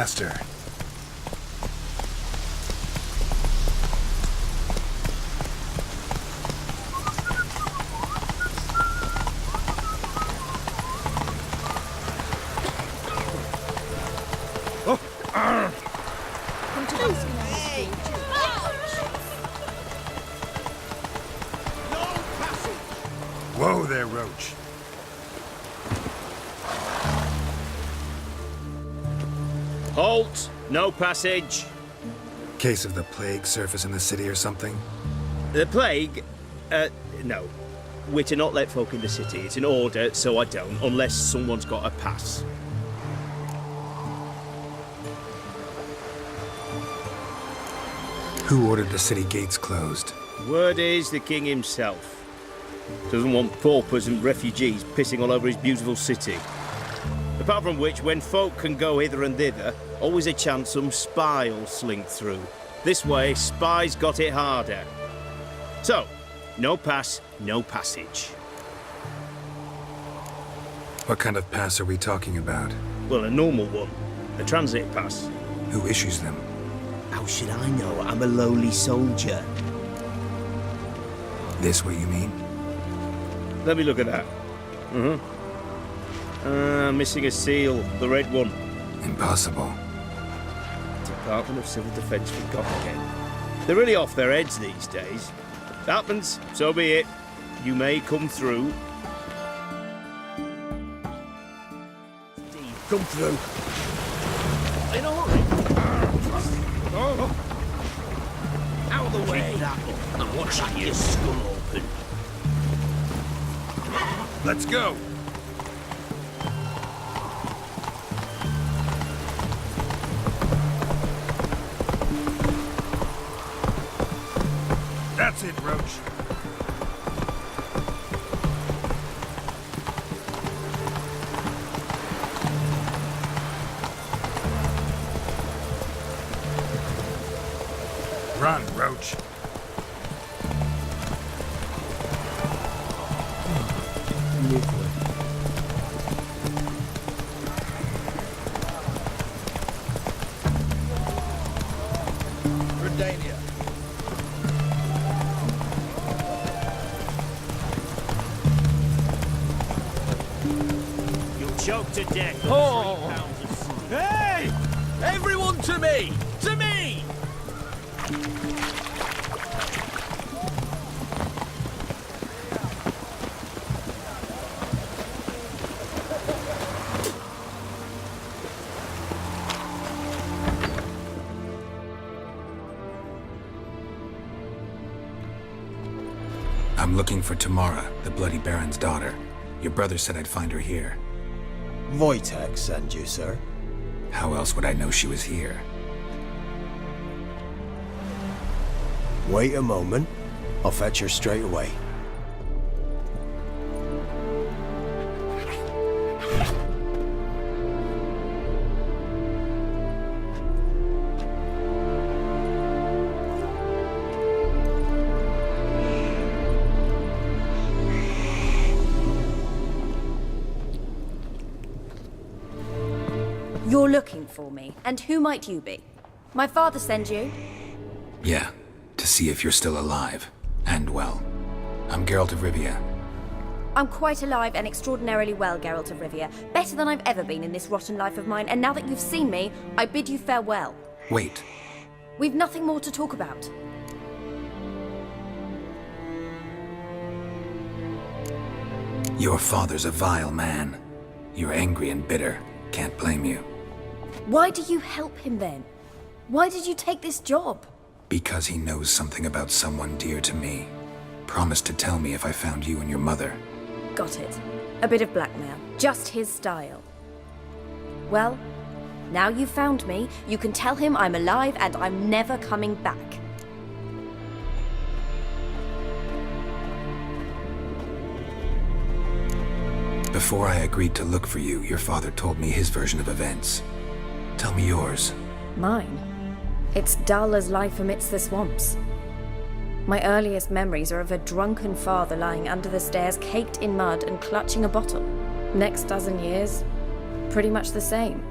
faster. Whoa there, Roach. Halt! No passage. Case of the plague surface in the city or something? The plague? No. We're to not let folk in the city. It's an order, so I don't, unless someone's got a pass. Who ordered the city gates closed? Word is the king himself. Doesn't want paupers and refugees pissing all over his beautiful city. Apart from which, when folk can go hither and thither, always a chance some spy'll slink through. This way, spies got it harder. So, no pass, no passage. What kind of pass are we talking about? Well, a normal one. A transit pass. Who issues them? How should I know? I'm a lowly soldier. This what you mean? Let me look at that. Missing a seal. The red one. Impossible. Department of Civil Defence forgot again. They're really off their heads these days. Happens, so be it. You may come through. Steve, come through. In a hurry. Out of the way. That up and watch your skull open. Let's go! That's it, Roach. Run, Roach. Redania. You'll choke to death. Oh! Hey! Everyone to me! To me! I'm looking for Tamara, the Bloody Baron's daughter. Your brother said I'd find her here. Wojtek sent you, sir. How else would I know she was here? Wait a moment. I'll fetch her straight away. You're looking for me, and who might you be? My father sent you? Yeah, to see if you're still alive. And well. I'm Geralt of Rivia. I'm quite alive and extraordinarily well, Geralt of Rivia. Better than I've ever been in this rotten life of mine, and now that you've seen me, I bid you farewell. Wait. We've nothing more to talk about. Your father's a vile man. You're angry and bitter. Can't blame you. Why do you help him then? Why did you take this job? Because he knows something about someone dear to me. Promised to tell me if I found you and your mother. Got it. A bit of blackmail. Just his style. Well, now you've found me, you can tell him I'm alive and I'm never coming back. Before I agreed to look for you, your father told me his version of events. Tell me yours. Mine? It's dull as life amidst the swamps. My earliest memories are of a drunken father lying under the stairs, caked in mud and clutching a bottle. Next dozen years, pretty much the same.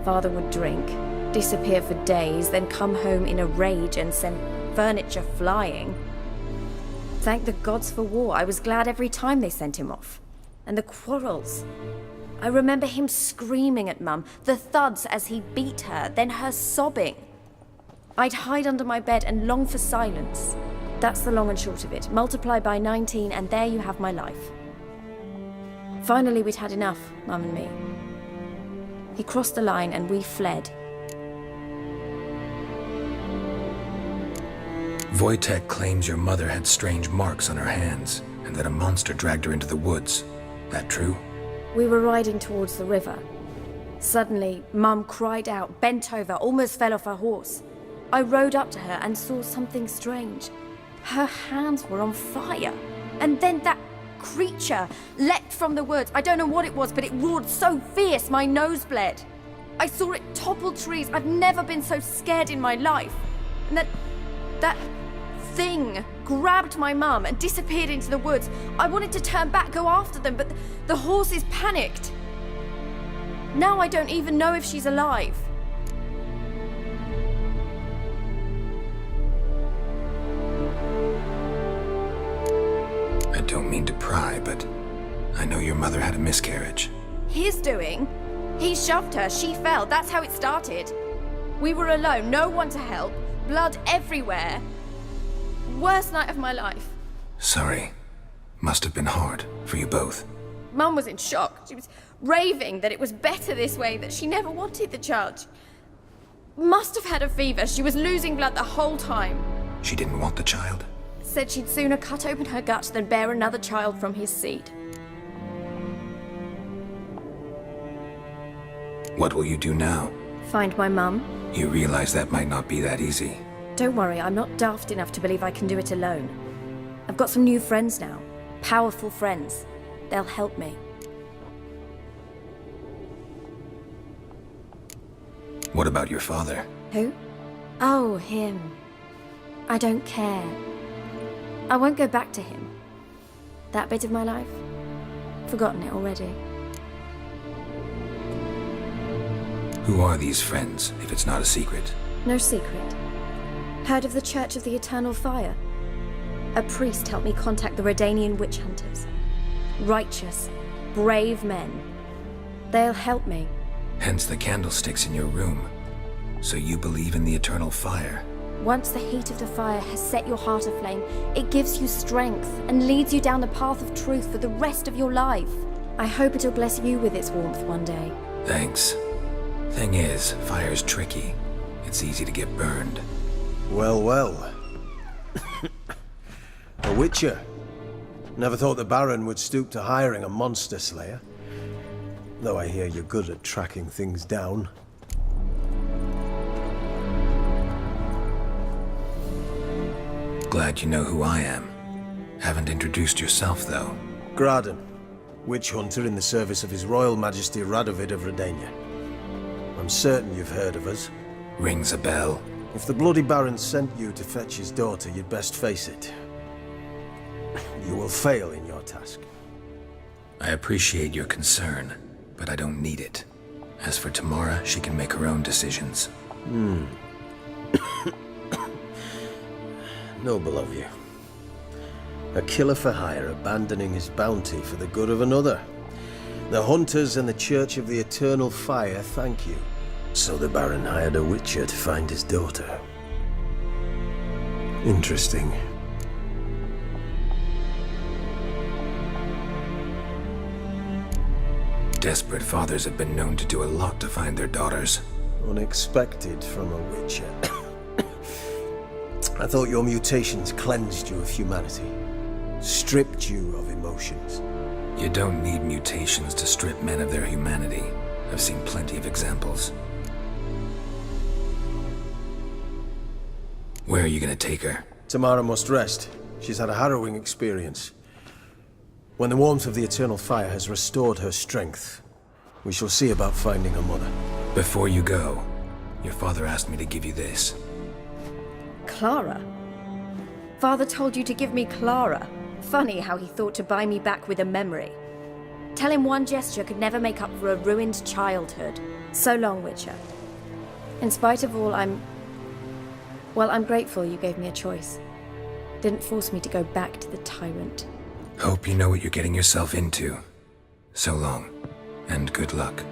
Father would drink, disappear for days, then come home in a rage and send furniture flying. Thank the gods for war. I was glad every time they sent him off. And the quarrels. I remember him screaming at Mum, the thuds as he beat her, then her sobbing. I'd hide under my bed and long for silence. That's the long and short of it. Multiply by 19 and there you have my life. Finally we'd had enough, Mum and me. He crossed the line and we fled. Wojtek claims your mother had strange marks on her hands, and that a monster dragged her into the woods. That true? We were riding towards the river. Suddenly, Mum cried out, bent over, almost fell off her horse. I rode up to her and saw something strange. Her hands were on fire. And then that creature leapt from the woods. I don't know what it was, but it roared so fierce my nose bled. I saw it topple trees. I've never been so scared in my life. And that thing grabbed my mum and disappeared into the woods. I wanted to turn back, go after them, but the horses panicked. Now I don't even know if she's alive. I don't mean to pry, but I know your mother had a miscarriage. His doing? He shoved her, she fell, that's how it started. We were alone, no one to help, blood everywhere. Worst night of my life. Sorry. Must have been hard for you both. Mum was in shock. She was raving that it was better this way, that she never wanted the child. Must have had a fever. She was losing blood the whole time. She didn't want the child? Said she'd sooner cut open her gut than bear another child from his seed. What will you do now? Find my mum. You realize that might not be that easy. Don't worry, I'm not daft enough to believe I can do it alone. I've got some new friends now. Powerful friends. They'll help me. What about your father? Who? Oh, him. I don't care. I won't go back to him. That bit of my life? Forgotten it already. Who are these friends, if it's not a secret? No secret. Heard of the Church of the Eternal Fire? A priest helped me contact the Redanian witch hunters. Righteous, brave men. They'll help me. Hence the candlesticks in your room. So you believe in the eternal fire? Once the heat of the fire has set your heart aflame, it gives you strength and leads you down the path of truth for the rest of your life. I hope it'll bless you with its warmth one day. Thanks. Thing is, fire's tricky. It's easy to get burned. Well, well. A witcher. Never thought the Baron would stoop to hiring a monster slayer. Though I hear you're good at tracking things down. Glad you know who I am. Haven't introduced yourself, though. Graden, witch hunter in the service of His Royal Majesty Radovid of Redania. I'm certain you've heard of us. Rings a bell. If the Bloody Baron sent you to fetch his daughter, you'd best face it. You will fail in your task. I appreciate your concern, but I don't need it. As for Tamara, she can make her own decisions. Noble of you. A killer for hire abandoning his bounty for the good of another. The hunters and the Church of the Eternal Fire thank you. So the Baron hired a witcher to find his daughter. Interesting. Desperate fathers have been known to do a lot to find their daughters. Unexpected from a witcher. I thought your mutations cleansed you of humanity. Stripped you of emotions. You don't need mutations to strip men of their humanity. I've seen plenty of examples. Where are you gonna take her? Tamara must rest. She's had a harrowing experience. When the warmth of the Eternal Fire has restored her strength, we shall see about finding her mother. Before you go, your father asked me to give you this. Clara? Father told you to give me Clara. Funny how he thought to buy me back with a memory. Tell him one gesture could never make up for a ruined childhood. So long, Witcher. In spite of all, I'm grateful you gave me a choice. Didn't force me to go back to the tyrant. Hope you know what you're getting yourself into. So long, and good luck.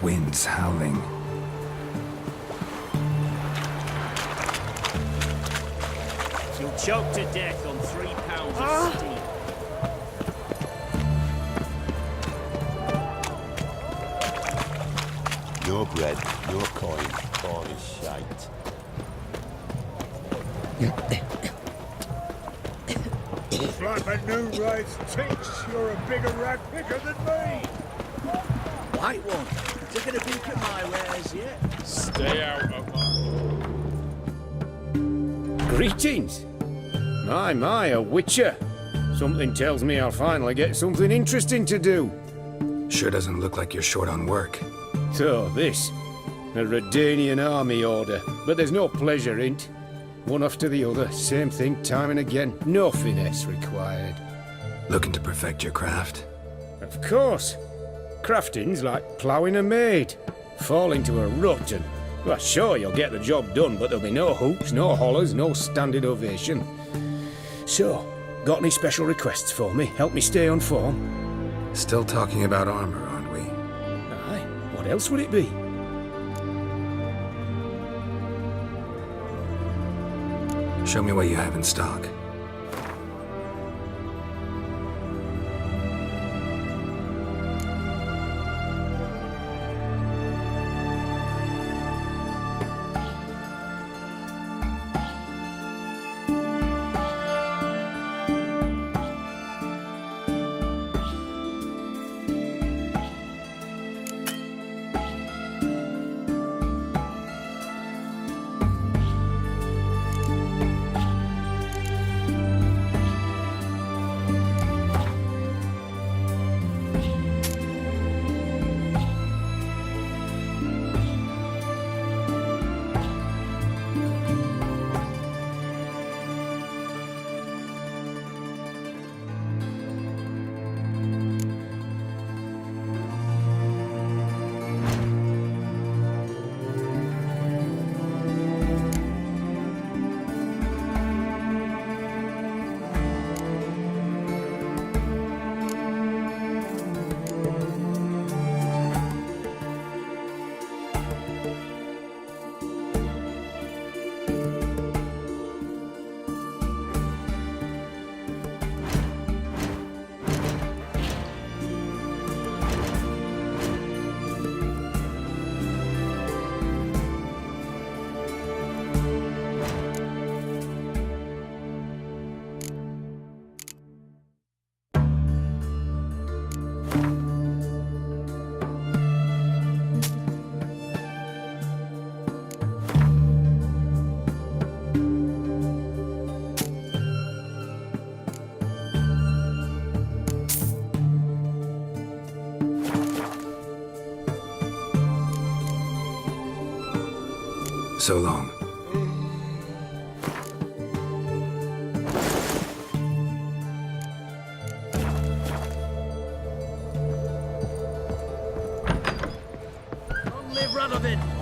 Winds howling. You'll choke to death on 3 pounds of steam. No bread, no coin, corn is shite. Flapping new rights tinks, you're a bigger rat picker than me. White one. Taking a peek at my wares yet? Stay out of my... Greetings! My, a witcher. Something tells me I'll finally get something interesting to do. Sure doesn't look like you're short on work. So, this. A Redanian army order, but there's no pleasure in't. One after the other, same thing time and again. No finesse required. Looking to perfect your craft? Of course. Crafting's like ploughing a maid. Fall into a rut and... Well, sure, you'll get the job done, but there'll be no hoops, no hollers, no standing ovation. So, got any special requests for me? Help me stay on form? Still talking about armor, aren't we? Aye, what else would it be? Show me what you have in stock. So long. Long live Radovid!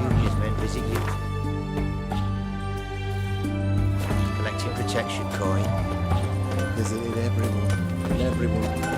Junior's men visit you. Collecting protection coin. Visited everyone.